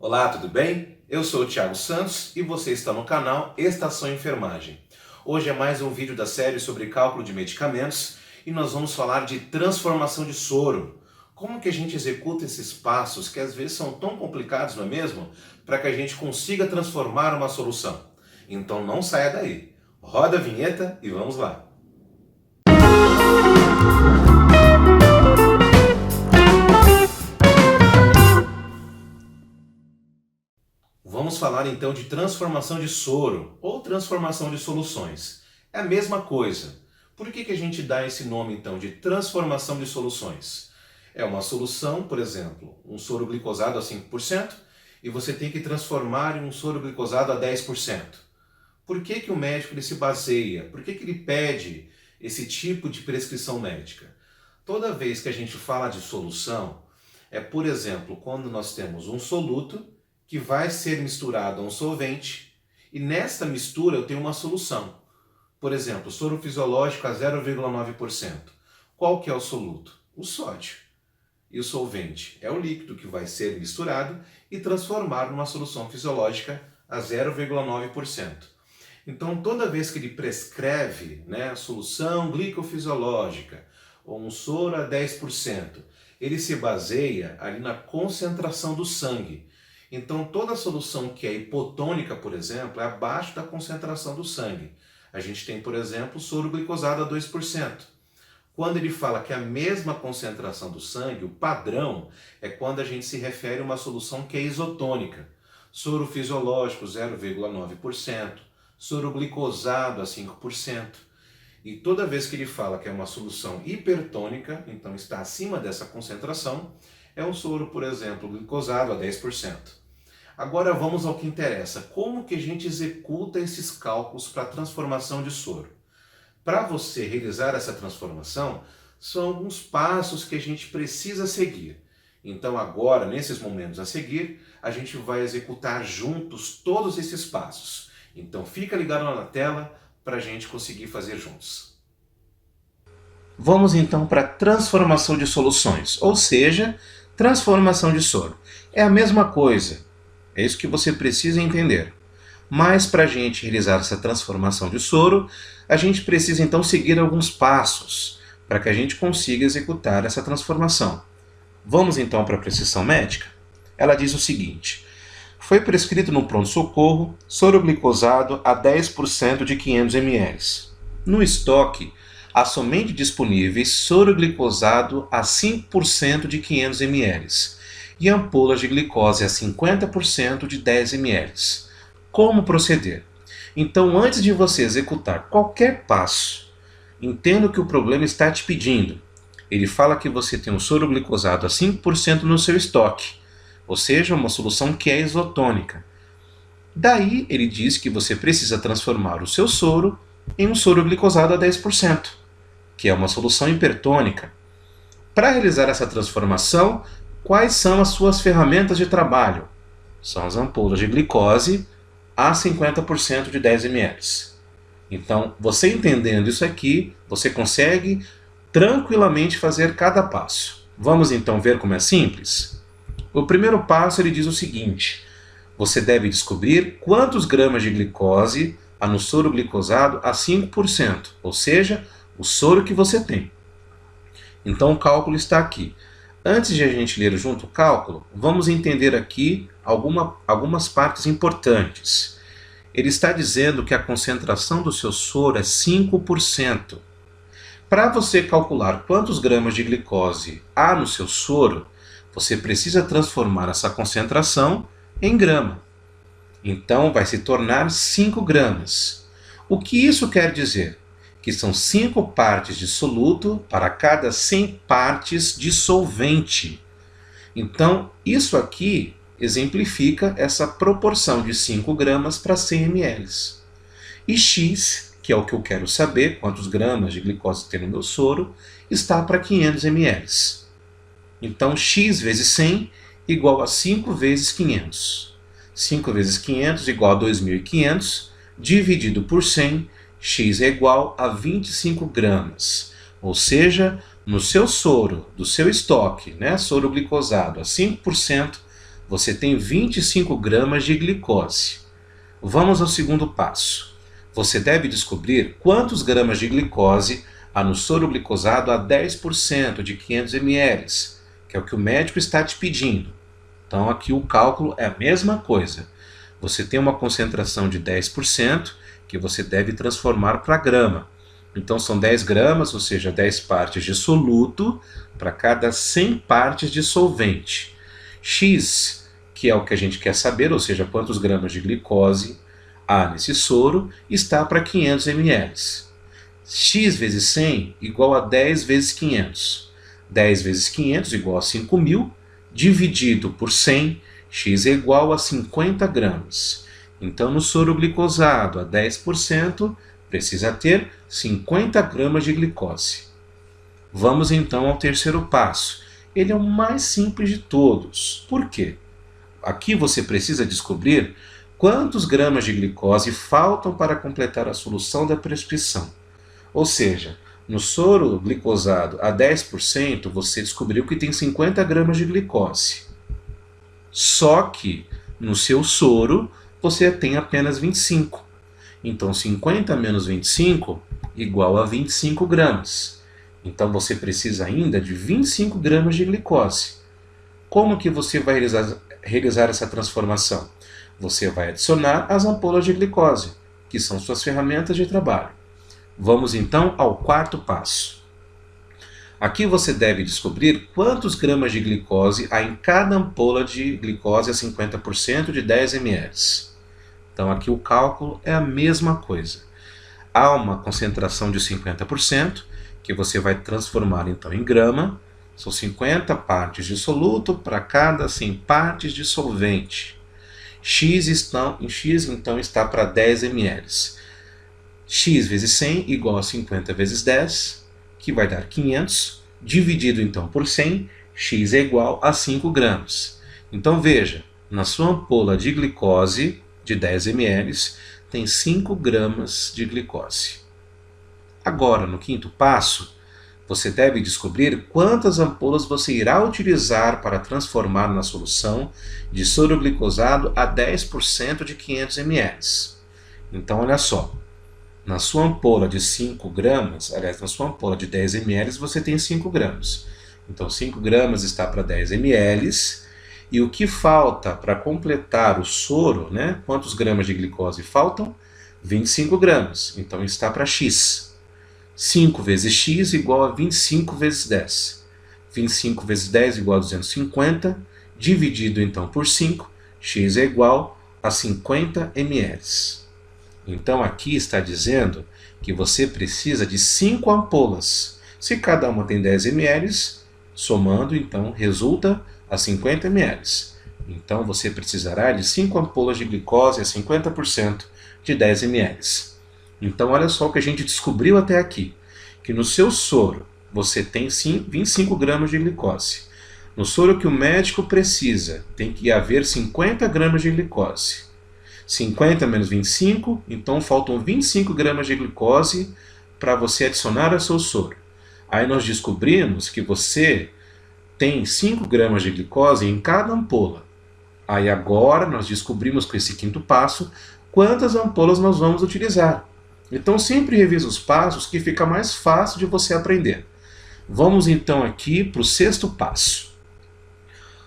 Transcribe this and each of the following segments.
Olá, tudo bem? Eu sou o Thiago Santos e você está no canal Estação Enfermagem. Hoje é mais um vídeo da série sobre cálculo de medicamentos e nós vamos falar de transformação de soro. Como que a gente executa esses passos que às vezes são tão complicados, não é mesmo? Para que a gente consiga transformar uma solução. Então não saia daí. Roda a vinheta e vamos lá. Vamos falar então de transformação de soro ou transformação de soluções. É a mesma coisa. Por que a gente dá esse nome então de transformação de soluções? É uma solução, por exemplo, um soro glicosado a 5% e você tem que transformar em um soro glicosado a 10%. Por que o médico ele se baseia? Por que ele pede esse tipo de prescrição médica? Toda vez que a gente fala de solução, por exemplo, quando nós temos um soluto que vai ser misturado a um solvente e nesta mistura eu tenho uma solução. Por exemplo, soro fisiológico a 0,9%. Qual que é o soluto? O sódio. E o solvente é o líquido que vai ser misturado e transformar numa solução fisiológica a 0,9%. Então, toda vez que ele prescreve a solução glicofisiológica ou um soro a 10%, ele se baseia ali na concentração do sangue. Então, toda solução que é hipotônica, por exemplo, é abaixo da concentração do sangue. A gente tem, por exemplo, soro glicosado a 2%. Quando ele fala que é a mesma concentração do sangue, o padrão é quando a gente se refere a uma solução que é isotônica. Soro fisiológico 0,9%, soro glicosado a 5%. E toda vez que ele fala que é uma solução hipertônica, então está acima dessa concentração, é um soro, por exemplo, glicosado a 10%. Agora vamos ao que interessa. Como que a gente executa esses cálculos para a transformação de soro? Para você realizar essa transformação, são alguns passos que a gente precisa seguir. Então agora, nesses momentos a seguir, a gente vai executar juntos todos esses passos. Então fica ligado lá na tela para a gente conseguir fazer juntos. Vamos então para a transformação de soluções, ou seja, transformação de soro. É a mesma coisa, é isso que você precisa entender. Mas para a gente realizar essa transformação de soro, a gente precisa então seguir alguns passos para que a gente consiga executar essa transformação. Vamos então para a prescrição médica? Ela diz o seguinte: foi prescrito no pronto-socorro soro glicosado a 10% de 500 ml. No estoque, há somente disponíveis soro glicosado a 5% de 500 ml e ampolas de glicose a 50% de 10 ml. Como proceder? Então, antes de você executar qualquer passo, entenda o que o problema está te pedindo. Ele fala que você tem um soro glicosado a 5% no seu estoque, ou seja, uma solução que é isotônica. Daí, ele diz que você precisa transformar o seu soro em um soro glicosado a 10%, que é uma solução hipertônica. Para realizar essa transformação, quais são as suas ferramentas de trabalho? São as ampolas de glicose a 50% de 10 ml. Então, você entendendo isso aqui, você consegue tranquilamente fazer cada passo. Vamos então ver como é simples? O primeiro passo ele diz o seguinte: você deve descobrir quantos gramas de glicose há no soro glicosado a 5%, ou seja, o soro que você tem. Então o cálculo está aqui. Antes de a gente ler junto o cálculo, vamos entender aqui algumas partes importantes. Ele está dizendo que a concentração do seu soro é 5%. Para você calcular quantos gramas de glicose há no seu soro, você precisa transformar essa concentração em grama. Então vai se tornar 5 gramas. O que isso quer dizer? Que são 5 partes de soluto para cada 100 partes de solvente. Então, isso aqui exemplifica essa proporção de 5 gramas para 100 ml. E X, que é o que eu quero saber, quantos gramas de glicose tem no meu soro, está para 500 ml. Então, X vezes 100 igual a 5 vezes 500. 5 vezes 500 igual a 2.500, dividido por 100, X é igual a 25 gramas. Ou seja, no seu soro, do seu estoque, soro glicosado a 5%, você tem 25 gramas de glicose. Vamos ao segundo passo. Você deve descobrir quantos gramas de glicose há no soro glicosado a 10% de 500 ml, que é o que o médico está te pedindo. Então aqui o cálculo é a mesma coisa. Você tem uma concentração de 10% que você deve transformar para grama. Então são 10 gramas, ou seja, 10 partes de soluto para cada 100 partes de solvente. X, que é o que a gente quer saber, ou seja, quantos gramas de glicose há nesse soro, está para 500 ml. X vezes 100 igual a 10 vezes 500. 10 vezes 500 igual a 5.000, dividido por 100, X é igual a 50 gramas. Então, no soro glicosado a 10%, precisa ter 50 gramas de glicose. Vamos então ao terceiro passo. Ele é o mais simples de todos. Por quê? Aqui você precisa descobrir quantos gramas de glicose faltam para completar a solução da prescrição. Ou seja, no soro glicosado a 10%, você descobriu que tem 50 gramas de glicose. Só que no seu soro você tem apenas 25. Então 50 menos 25 igual a 25 gramas. Então você precisa ainda de 25 gramas de glicose. Como que você vai realizar essa transformação? Você vai adicionar as ampolas de glicose, que são suas ferramentas de trabalho. Vamos então ao quarto passo. Aqui você deve descobrir quantos gramas de glicose há em cada ampola de glicose a 50% de 10 ml. Então aqui o cálculo é a mesma coisa. Há uma concentração de 50%, que você vai transformar então em grama. São 50 partes de soluto para cada 100 partes de solvente. X então está para 10 ml. X vezes 100 igual a 50 vezes 10, que vai dar 500, dividido então por 100, X é igual a 5 gramas. Então veja, na sua ampola de glicose de 10 ml, tem 5 gramas de glicose. Agora, no quinto passo, você deve descobrir quantas ampolas você irá utilizar para transformar na solução de soro glicosado a 10% de 500 ml. Então, olha só. Na sua ampola de 5 gramas, aliás, na sua ampola de 10 ml, você tem 5 gramas. Então, 5 gramas está para 10 ml. E o que falta para completar o soro, né? Quantos gramas de glicose faltam? 25 gramas. Então, está para X. 5 vezes X igual a 25 vezes 10. 25 vezes 10 igual a 250. Dividido, então, por 5. X é igual a 50 ml. Então aqui está dizendo que você precisa de 5 ampolas. Se cada uma tem 10 ml, somando, então, resulta a 50 ml. Então você precisará de 5 ampolas de glicose a 50% de 10 ml. Então olha só o que a gente descobriu até aqui. Que no seu soro você tem 25 gramas de glicose. No soro que o médico precisa, tem que haver 50 gramas de glicose. 50 menos 25, então faltam 25 gramas de glicose para você adicionar ao seu soro. Aí nós descobrimos que você tem 5 gramas de glicose em cada ampola. Aí agora nós descobrimos com esse quinto passo quantas ampolas nós vamos utilizar. Então sempre revisa os passos que fica mais fácil de você aprender. Vamos então aqui para o sexto passo.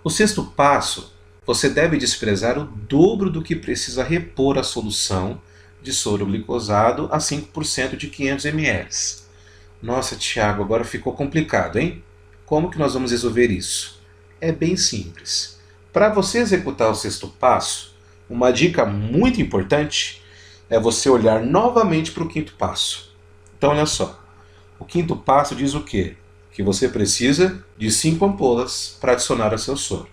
O sexto passo, você deve desprezar o dobro do que precisa repor a solução de soro glicosado a 5% de 500 ml. Nossa, Tiago, agora ficou complicado, hein? Como que nós vamos resolver isso? É bem simples. Para você executar o sexto passo, uma dica muito importante é você olhar novamente para o quinto passo. Então, olha só. O quinto passo diz o quê? Que você precisa de 5 ampolas para adicionar ao seu soro.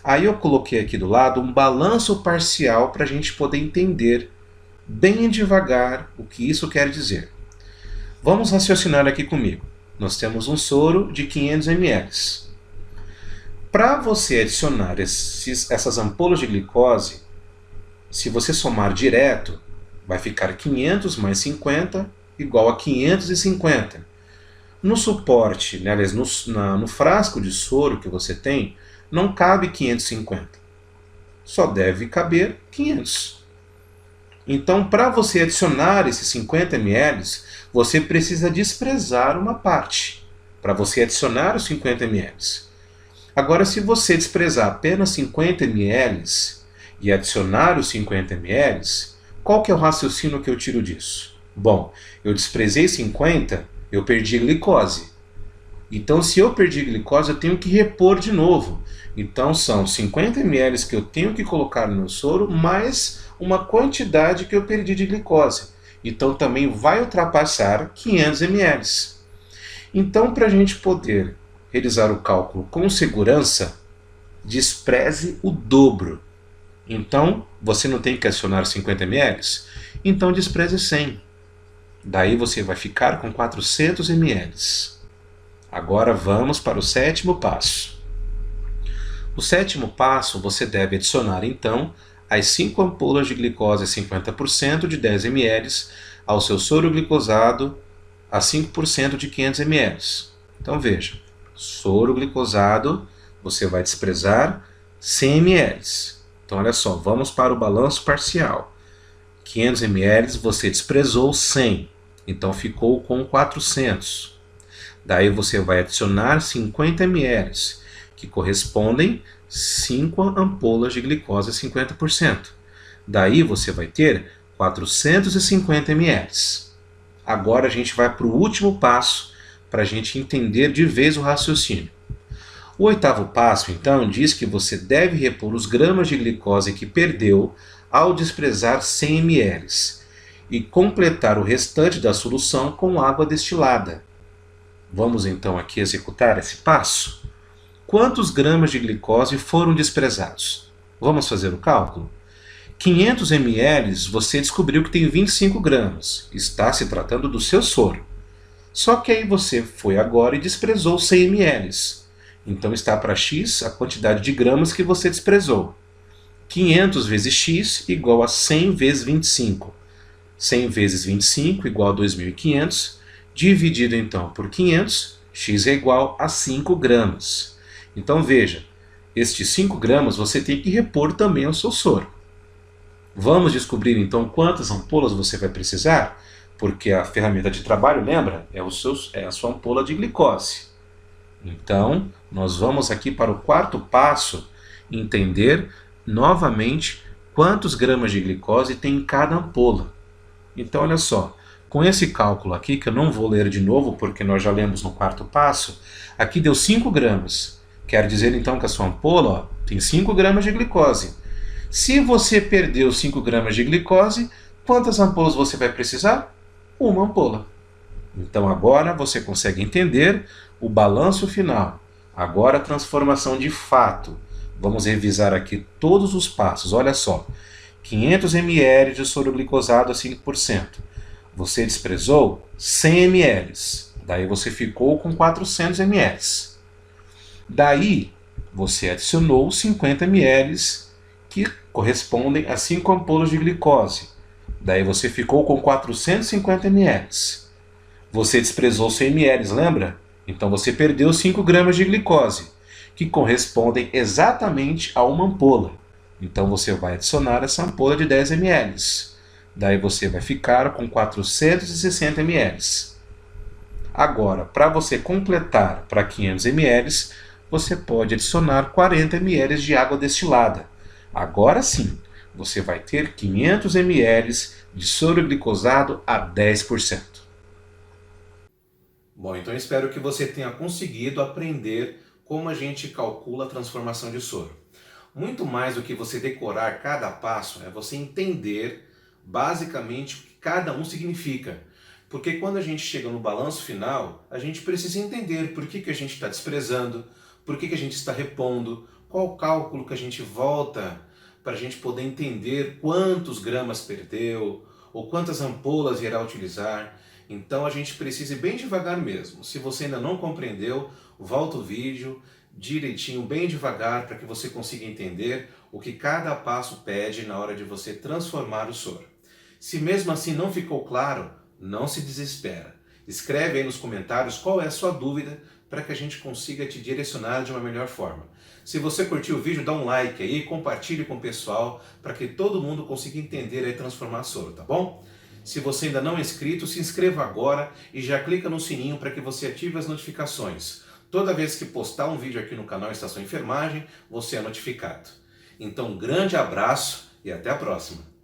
Aí eu coloquei aqui do lado um balanço parcial para a gente poder entender bem devagar o que isso quer dizer. Vamos raciocinar aqui comigo. Nós temos um soro de 500 ml. Para você adicionar essas ampolas de glicose, se você somar direto, vai ficar 500 mais 50 igual a 550. No suporte, né, aliás, no frasco de soro que você tem, não cabe 550. Só deve caber 500. Então, para você adicionar esses 50 ml, você precisa desprezar uma parte. Para você adicionar os 50 ml. Agora, se você desprezar apenas 50 ml e adicionar os 50 ml, qual que é o raciocínio que eu tiro disso? Bom, eu desprezei 50, eu perdi glicose. Então, se eu perdi glicose, eu tenho que repor de novo. Então, são 50 ml que eu tenho que colocar no meu soro, mais uma quantidade que eu perdi de glicose. Então, também vai ultrapassar 500 ml. Então, para a gente poder realizar o cálculo com segurança, despreze o dobro. Então, você não tem que adicionar 50 ml? Então, despreze 100. Daí você vai ficar com 400 ml. Agora vamos para o sétimo passo. O sétimo passo, você deve adicionar então as 5 ampolas de glicose 50% de 10 ml ao seu soro glicosado a 5% de 500 ml. Então veja, soro glicosado, você vai desprezar 100 ml. Então olha só, vamos para o balanço parcial. 500 ml você desprezou 100, então ficou com 400. Daí você vai adicionar 50 ml, que correspondem 5 ampolas de glicose 50%. Daí você vai ter 450 ml. Agora a gente vai para o último passo, para a gente entender de vez o raciocínio. O oitavo passo, então, diz que você deve repor os gramas de glicose que perdeu ao desprezar 100 ml e completar o restante da solução com água destilada. Vamos então aqui executar esse passo? Quantos gramas de glicose foram desprezados? Vamos fazer o cálculo? 500 ml você descobriu que tem 25 gramas. Está se tratando do seu soro. Só que aí você foi agora e desprezou 100 ml. Então está para x a quantidade de gramas que você desprezou. 500 vezes x igual a 100 vezes 25. 100 vezes 25 igual a 2.500. Dividido então por 500, x é igual a 5 gramas. Então veja, estes 5 gramas você tem que repor também ao seu soro. Vamos descobrir então quantas ampolas você vai precisar? Porque a ferramenta de trabalho, lembra? É a sua ampola de glicose. Então, nós vamos aqui para o quarto passo, entender novamente quantos gramas de glicose tem em cada ampola. Então, olha só. Com esse cálculo aqui, que eu não vou ler de novo, porque nós já lemos no quarto passo, aqui deu 5 gramas. Quer dizer então que a sua ampola tem 5 gramas de glicose. Se você perdeu 5 gramas de glicose, quantas ampolas você vai precisar? Uma ampola. Então agora você consegue entender o balanço final. Agora a transformação de fato. Vamos revisar aqui todos os passos. Olha só, 500 ml de soro glicosado a 5%. Você desprezou 100 ml, daí você ficou com 400 ml. Daí você adicionou 50 ml, que correspondem a 5 ampolas de glicose. Daí você ficou com 450 ml. Você desprezou 100 ml, lembra? Então você perdeu 5 gramas de glicose, que correspondem exatamente a uma ampola. Então você vai adicionar essa ampola de 10 ml. Daí você vai ficar com 460 ml. Agora, para você completar para 500 ml, você pode adicionar 40 ml de água destilada. Agora sim, você vai ter 500 ml de soro glicosado a 10%. Bom, então espero que você tenha conseguido aprender como a gente calcula a transformação de soro. Muito mais do que você decorar cada passo, é você entender basicamente o que cada um significa. Porque quando a gente chega no balanço final, a gente precisa entender por que a gente está desprezando, por que a gente está repondo, qual o cálculo que a gente volta para a gente poder entender quantos gramas perdeu ou quantas ampolas irá utilizar. Então a gente precisa ir bem devagar mesmo. Se você ainda não compreendeu, volta o vídeo direitinho, bem devagar, para que você consiga entender o que cada passo pede na hora de você transformar o soro. Se mesmo assim não ficou claro, não se desespera. Escreve aí nos comentários qual é a sua dúvida para que a gente consiga te direcionar de uma melhor forma. Se você curtiu o vídeo, dá um like aí, compartilhe com o pessoal, para que todo mundo consiga entender e transformar soro, tá bom? Se você ainda não é inscrito, se inscreva agora e já clica no sininho para que você ative as notificações. Toda vez que postar um vídeo aqui no canal Estação Enfermagem, você é notificado. Então, um grande abraço e até a próxima!